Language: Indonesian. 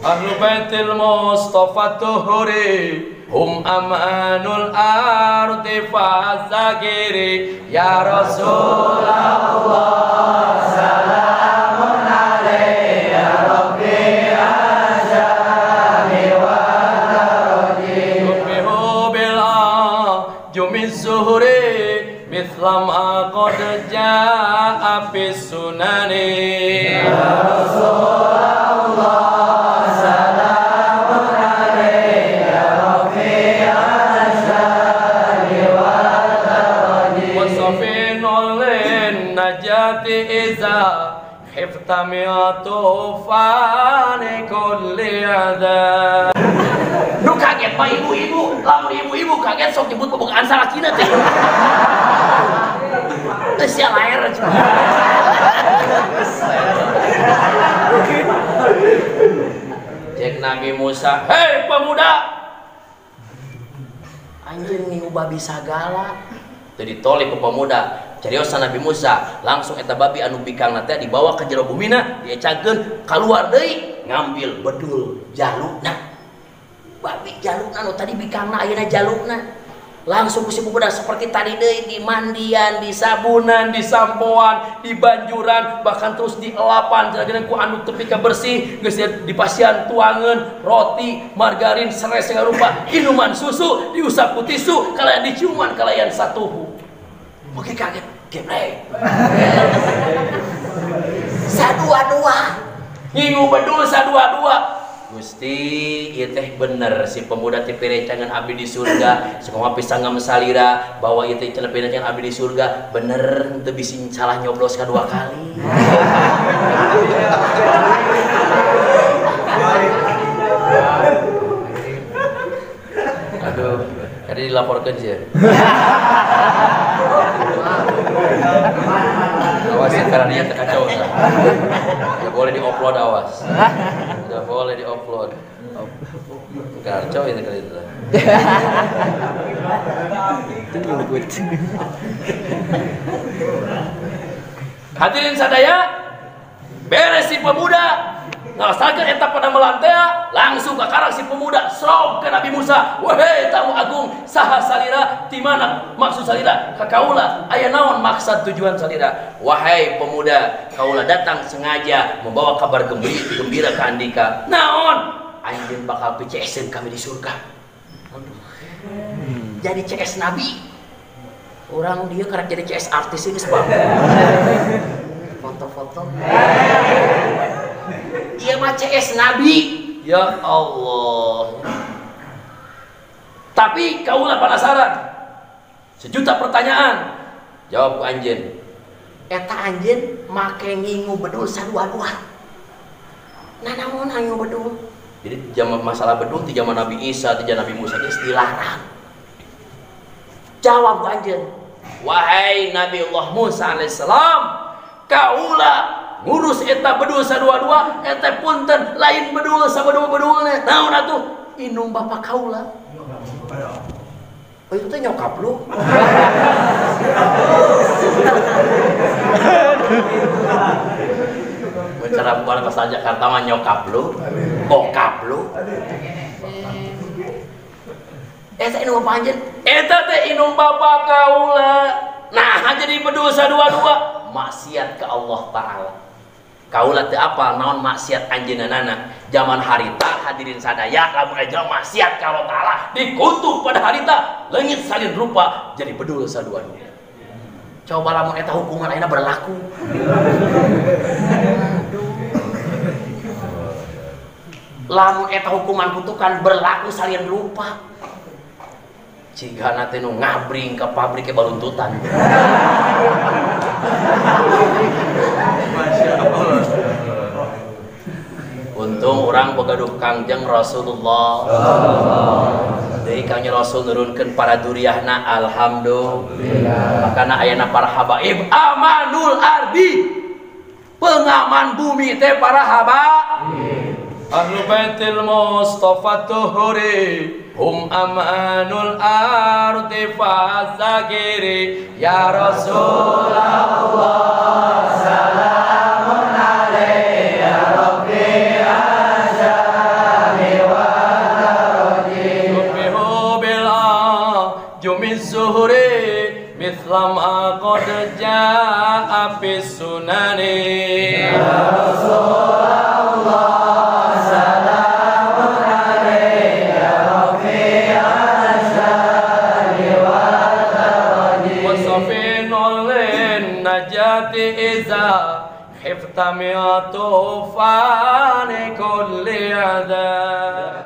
Ahlu baitil Mustafa tuhuri hum amanul ardi fazakiri ya Rasulullah salamun alaihi ya Rabbi ajami wa daraji yubihu bil'ah jumiz zuhri mithlam qad ja'a bis sunani ya Rasulullah iza hiftamiatu fani kulli adha. Lu kaget mah ibu-ibu, lamun ibu-ibu kaget sok nyebut pembukaan salah Cina teh. Teu sia laer. Cek Nabi Musa, "Hei pemuda, Anjing ngingu babi sagala." jadi toleh ke pemuda. Cariosan Nabi Musa langsung eta babi anu bikangna teh dibawa ke jero bumina, diecakeun keluar deui ngambil bedul jalukna. Babi jalukna anu tadi bikangna ayeuna jalukna. Langsung ku si pemuda seperti tadi deui di mandian, di sabunan, di sampoan, di banjuran, bahkan terus di elapan jalan-jalan ku anu tepi ka bersih, geus dipasian tuangeun roti, margarin, serai segala rupa, minuman susu, diusap ku tisu, kalayan diciuman kalayan satuhu. Oke kaget, geblek. Sadua-dua. Ngingu bedul sadua-dua. Gusti, ieu teh bener si pemuda teh perencangan abdi di surga, sakumaha pisanggam salira bahwa ieu teh perencangan abdi di surga, bener teu bisi salah nyoblos kadua kali. Aduh, tadi dilaporkan sih. Awas karena dia terkacau. Tidak boleh di-upload awas. Tidak boleh di-upload. Kacau ini kali itu. Hadirin sadaya, beres si pemuda ngalasakeun eta pada melantea, langsung ke karang si pemuda srog ke Nabi Musa. Wahai tamu agung, saha salira ti mana maksud salira ka kaula, aya naon maksud tujuan salira? Wahai pemuda, kaula datang sengaja membawa kabar gembira ka Andika. Naon? Anjeun bakal PCS-in kami di surga. Jadi CS Nabi. Orang dia karena jadi CS artis ini sebab foto-foto. Iya mah CS Nabi. Ya Allah. Tapi kaulah penasaran. Sejuta pertanyaan. Jawab ku anjeun. Eta anjeun make ngingu bedul sadua-dua. Nah namun ngingu bedul. Jadi zaman masalah bedul di zaman Nabi Isa, di zaman Nabi Musa geus dilarang. Jawab ku anjeun. Wahai Nabi Allah Musa alaihissalam, kaulah ngurus eta bedul sadua-dua, eta punten lain bedul sabedul-bedulna. Naon atuh? Inung bapak kaula. Oh itu teh nyokap lu. Bicara bukan bahasa Jakarta mah nyokap lu, bokap lu. Eta inung bapak anjeun. Eta teh inung bapak kaula. Nah, jadi bedul sadua-dua maksiat ke Allah Ta'ala. Kaula teh apa naon maksiat anjeunana zaman harita hadirin sadaya lamun aja maksiat ka Allah Ta'ala dikutuk pada harita leungit salin rupa jadi bedul sadua-dua. Coba lamun eta hukuman ayeuna berlaku. Lamun eta hukuman kutukan berlaku salin rupa. Cigana teh nu ngabring ka pabrik baluntutan. Untung orang begaduh kangjeng Rasulullah. Deui kangjeng Rasul nurunkeun para duriyahna alhamdulillah. Makana ayana para habaib amanul ardi. Pengaman bumi teh para habaib. Ahlu baitil Mustafa tuhuri hum amanul ardi fazakiri ya Rasulullah salamun alaihi ya Rabbi ajami Islam qad jaa fis sunani. Ya Rasulullah salamun alayka rafi'an syari wal daraji. Wa safinul najati iza khifta min tufani kulli adab.